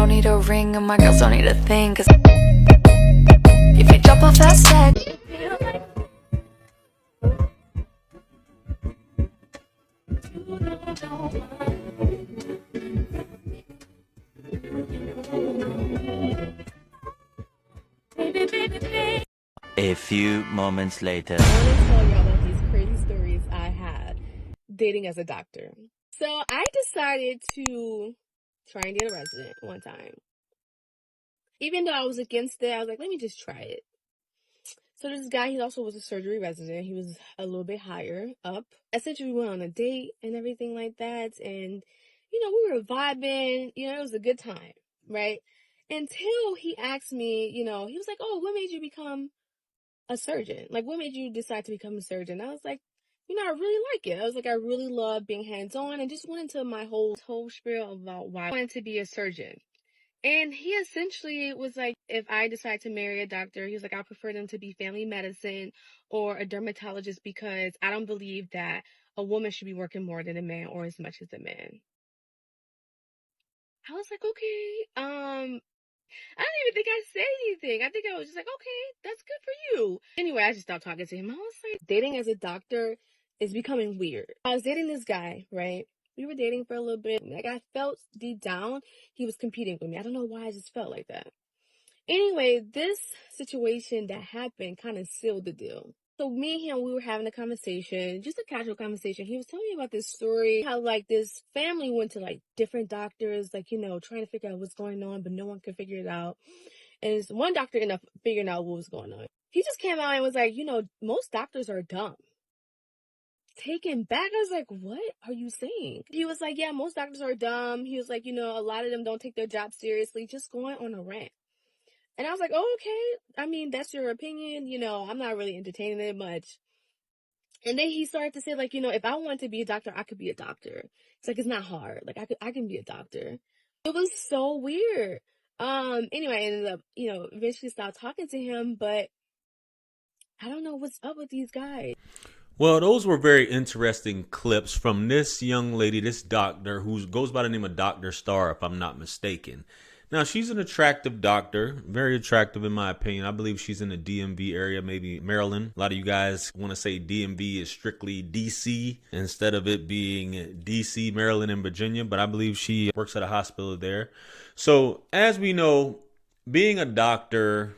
don't need a ring and my girls don't need a thing, cause if you drop off that set. A few moments later. I want to tell y'all about these crazy stories I had dating as a doctor. So I decided to try and get a resident one time. Even though I was against it, I was like, let me just try it. So this guy, he also was a surgery resident. He was a little bit higher up. Essentially, we went on a date and everything like that. And, we were vibing. It was a good time, right? Until he asked me, he was like, oh, what made you become a surgeon? Like, what made you decide to become a surgeon? I was like, I really like it. I was like, I really love being hands-on, and just went into my whole spiel about why I wanted to be a surgeon. And he essentially was like, if I decide to marry a doctor, he was like, I prefer them to be family medicine or a dermatologist, because I don't believe that a woman should be working more than a man or as much as a man. I was like, okay, I didn't even think I said anything. I think I was just like, okay, that's good for you. Anyway, I just stopped talking to him. I was like, dating as a doctor is becoming weird. I was dating this guy, right? We were dating for a little bit. Like, I felt deep down he was competing with me. I don't know why, I just felt like that. Anyway, this situation that happened kind of sealed the deal. So me and him, we were having a conversation, just a casual conversation. He was telling me about this story, how like this family went to like different doctors, like, trying to figure out what's going on, but no one could figure it out. And this one doctor ended up figuring out what was going on. He just came out and was like, most doctors are dumb. Taken back, I was like, what are you saying? He was like, yeah, most doctors are dumb. He was like, a lot of them don't take their job seriously, just going on a rant. And I was like, oh, okay. I mean, that's your opinion. I'm not really entertaining it much. And then he started to say, like, if I wanted to be a doctor, I could be a doctor. It's like, it's not hard. Like, I can be a doctor. It was so weird. Anyway, I ended up, eventually stopped talking to him, but I don't know what's up with these guys. Well, those were very interesting clips from this young lady, this doctor, who goes by the name of Dr. Starr, if I'm not mistaken. Now, she's an attractive doctor, very attractive in my opinion. I believe she's in the DMV area, maybe Maryland. A lot of you guys want to say DMV is strictly DC instead of it being DC, Maryland, and Virginia, but I believe she works at a hospital there. So, as we know, being a doctor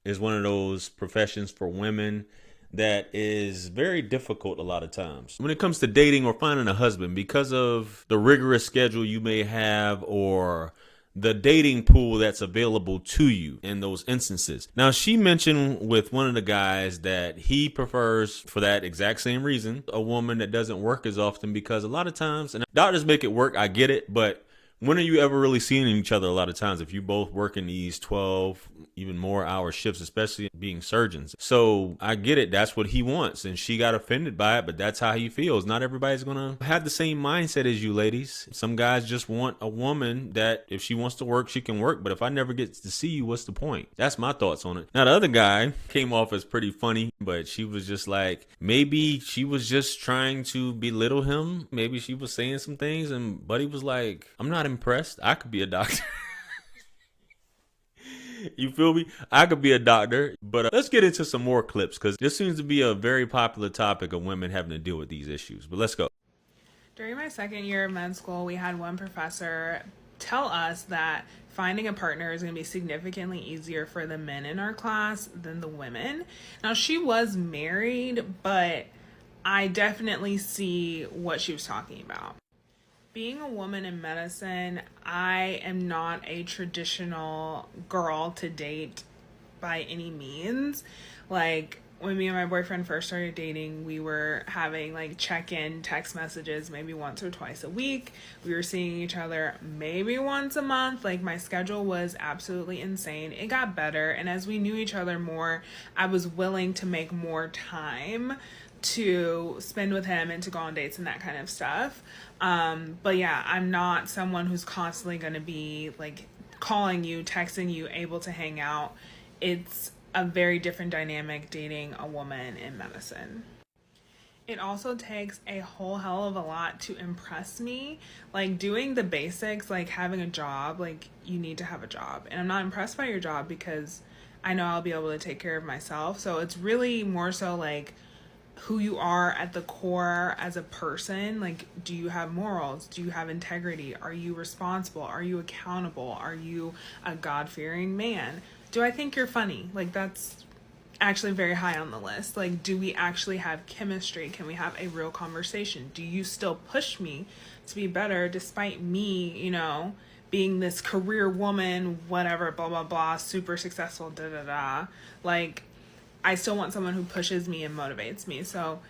is one of those professions for women that is very difficult a lot of times when it comes to dating or finding a husband, because of the rigorous schedule you may have or the dating pool that's available to you in those instances. Now, she mentioned with one of the guys that he prefers, for that exact same reason, a woman that doesn't work as often, because a lot of times, and doctors make it work, I get it, but when are you ever really seeing each other a lot of times if you both work in these 12, even more hour shifts, especially being surgeons? So I get it. That's what he wants. And she got offended by it, but that's how he feels. Not everybody's going to have the same mindset as you ladies. Some guys just want a woman that if she wants to work, she can work. But if I never get to see you, what's the point? That's my thoughts on it. Now, the other guy came off as pretty funny, but she was just like, maybe she was just trying to belittle him. Maybe she was saying some things, and Buddy was like, I'm not impressed. I could be a doctor. You feel me? I could be a doctor. But let's get into some more clips, because this seems to be a very popular topic of women having to deal with these issues. But let's go. During my second year of med school, we had one professor tell us that finding a partner is going to be significantly easier for the men in our class than the women. Now, she was married, but I definitely see what she was talking about. Being a woman in medicine, I am not a traditional girl to date by any means. Like, when me and my boyfriend first started dating, we were having like check-in text messages maybe once or twice a week. We were seeing each other maybe once a month. Like, my schedule was absolutely insane. It got better, and as we knew each other more, I was willing to make more time to spend with him and to go on dates and that kind of stuff. But yeah, I'm not someone who's constantly going to be like calling you, texting you, able to hang out. It's a very different dynamic dating a woman in medicine. It also takes a whole hell of a lot to impress me. Like doing the basics, like having a job, like you need to have a job. And I'm not impressed by your job because I know I'll be able to take care of myself. So it's really more so like who you are at the core as a person. Like, do you have morals? Do you have integrity? Are you responsible? Are you accountable? Are you a God-fearing man? Do I think you're funny? Like, that's actually very high on the list. Like, do we actually have chemistry? Can we have a real conversation? Do you still push me to be better despite me, you know, being this career woman, whatever, blah, blah, blah, super successful, da, da, da. Like, I still want someone who pushes me and motivates me. So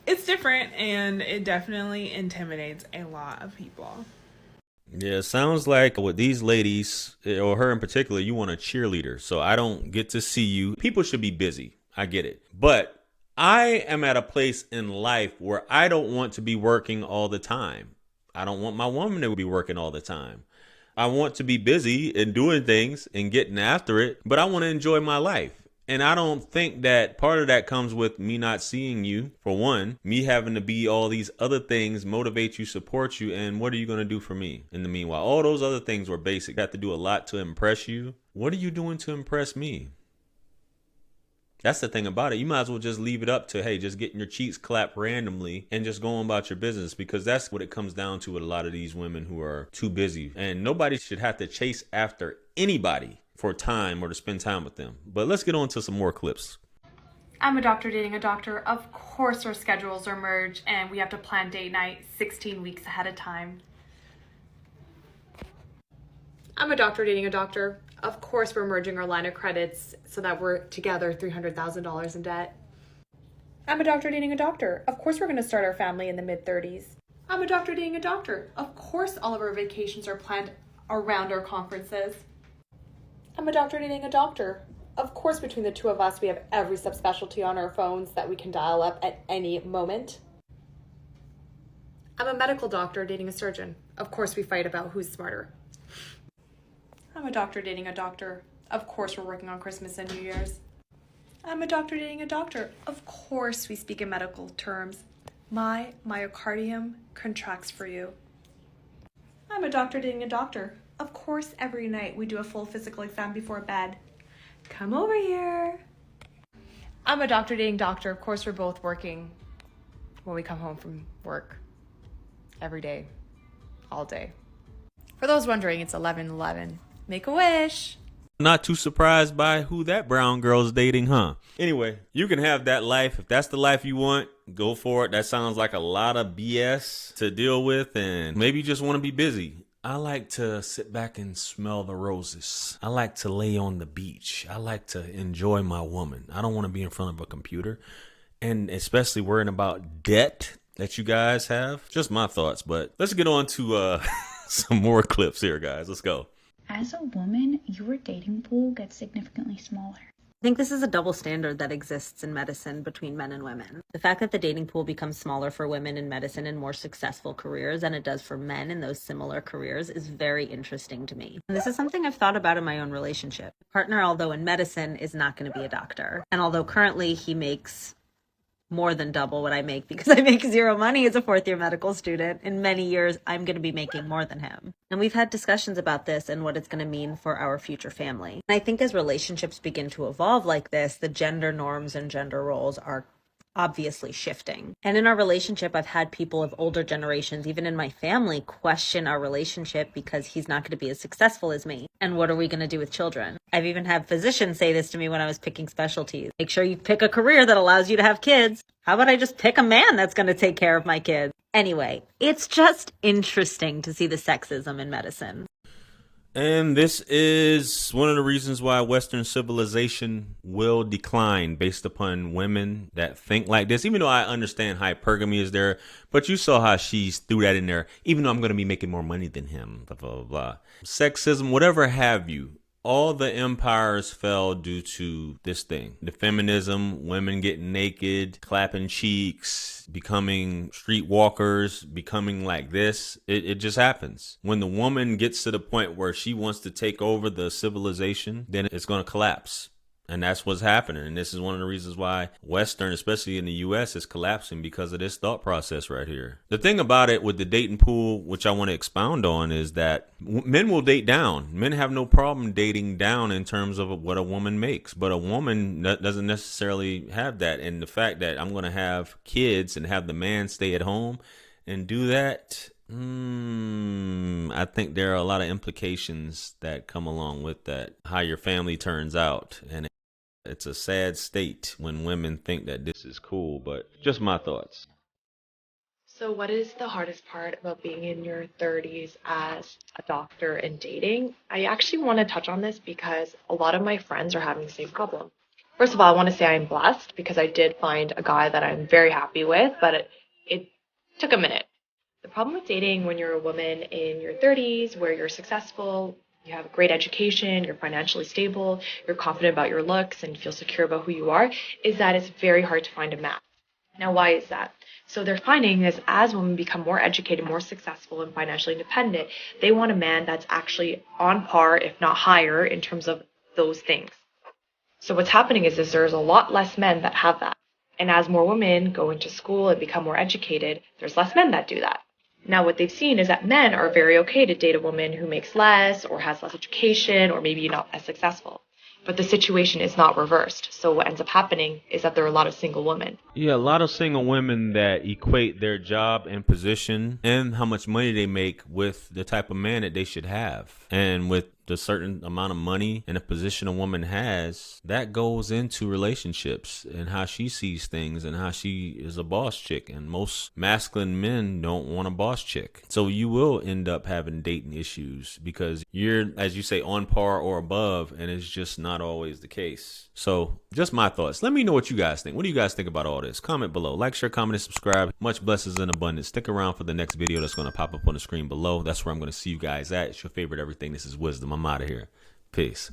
it's different, and it definitely intimidates a lot of people. Yeah, it sounds like with these ladies, or her in particular, you want a cheerleader. So I don't get to see you. People should be busy. I get it. But I am at a place in life where I don't want to be working all the time. I don't want my woman to be working all the time. I want to be busy and doing things and getting after it, but I want to enjoy my life. And I don't think that part of that comes with me not seeing you, for one, me having to be all these other things, motivate you, support you, and what are you going to do for me in the meanwhile? All those other things were basic. I have to do a lot to impress you. What are you doing to impress me? That's the thing about it. You might as well just leave it up to, hey, just getting your cheeks clapped randomly and just going about your business, because that's what it comes down to with a lot of these women who are too busy. And nobody should have to chase after anybody for time or to spend time with them. But let's get on to some more clips. I'm a doctor dating a doctor. Of course our schedules are merged and we have to plan date night 16 weeks ahead of time. I'm a doctor dating a doctor. Of course we're merging our line of credits so that we're together $300,000 in debt. I'm a doctor dating a doctor. Of course we're going to start our family in the mid-30s. I'm a doctor dating a doctor. Of course all of our vacations are planned around our conferences. I'm a doctor dating a doctor. Of course, between the two of us, we have every subspecialty on our phones that we can dial up at any moment. I'm a medical doctor dating a surgeon. Of course, we fight about who's smarter. I'm a doctor dating a doctor. Of course, we're working on Christmas and New Year's. I'm a doctor dating a doctor. Of course, we speak in medical terms. My myocardium contracts for you. I'm a doctor dating a doctor. Of course, every night we do a full physical exam before bed. Come over here. I'm a doctor dating doctor. Of course, we're both working when we come home from work. Every day. All day. For those wondering, it's 11/11. Make a wish. Not too surprised by who that brown girl's dating, huh? Anyway, you can have that life. If that's the life you want, go for it. That sounds like a lot of BS to deal with, and maybe you just want to be busy. I like to sit back and smell the roses. I like to lay on the beach. I like to enjoy my woman. I don't want to be in front of a computer, and especially worrying about debt that you guys have. Just my thoughts, but let's get on to some more clips here, guys. Let's go. As a woman, your dating pool gets significantly smaller. I think this is a double standard that exists in medicine between men and women. The fact that the dating pool becomes smaller for women in medicine and more successful careers than it does for men in those similar careers is very interesting to me. And this is something I've thought about in my own relationship. My partner, although in medicine, is not going to be a doctor. And although currently he makes more than double what I make because I make zero money as a fourth-year medical student, in many years I'm going to be making more than him. And we've had discussions about this and what it's going to mean for our future family. And I think as relationships begin to evolve like this, the gender norms and gender roles are obviously shifting. And in our relationship, I've had people of older generations, even in my family, question our relationship because he's not going to be as successful as me. And what are we going to do with children? I've even had physicians say this to me when I was picking specialties. Make sure you pick a career that allows you to have kids. How about I just pick a man that's going to take care of my kids? Anyway, it's just interesting to see the sexism in medicine. And this is one of the reasons why Western civilization will decline based upon women that think like this. Even though I understand hypergamy is there, but you saw how she threw that in there. Even though I'm going to be making more money than him, blah, blah, blah. Sexism, whatever have you. All the empires fell due to this thing. The feminism, women getting naked, clapping cheeks, becoming streetwalkers, becoming like this. It just happens. When the woman gets to the point where she wants to take over the civilization, then it's going to collapse. And that's what's happening. And this is one of the reasons why Western, especially in the US, is collapsing, because of this thought process right here. The thing about it with the dating pool, which I want to expound on, is that men will date down. Men have no problem dating down in terms of what a woman makes. But a woman doesn't necessarily have that. And the fact that I'm going to have kids and have the man stay at home and do that, I think there are a lot of implications that come along with that, how your family turns out. And it's a sad state when women think that this is cool, but just my thoughts. So, what is the hardest part about being in your 30s as a doctor and dating? I actually want to touch on this because a lot of my friends are having the same problem. First of all, I want to say I'm blessed because I did find a guy that I'm very happy with, but it took a minute. The problem with dating when you're a woman in your 30s, where you're successful, you have a great education, you're financially stable, you're confident about your looks, and you feel secure about who you are, is that it's very hard to find a match. Now, why is that? So they're finding is as women become more educated, more successful, and financially independent, they want a man that's actually on par, if not higher, in terms of those things. So what's happening is there's a lot less men that have that. And as more women go into school and become more educated, there's less men that do that. Now, what they've seen is that men are very okay to date a woman who makes less or has less education or maybe not as successful. But the situation is not reversed. So what ends up happening is that there are a lot of single women. Yeah, a lot of single women that equate their job and position and how much money they make with the type of man that they should have. And with the certain amount of money and a position a woman has, that goes into relationships and how she sees things and how she is a boss chick. And most masculine men don't want a boss chick. So you will end up having dating issues because you're, as you say, on par or above, and it's just not always the case. So just my thoughts. Let me know what you guys think. What do you guys think about all this? Comment below. Like, share, comment, and subscribe. Much blessings in abundance. Stick around for the next video that's going to pop up on the screen below. That's where I'm going to see you guys at. It's your favorite everything. This is Wisdom. I'm out of here. Peace.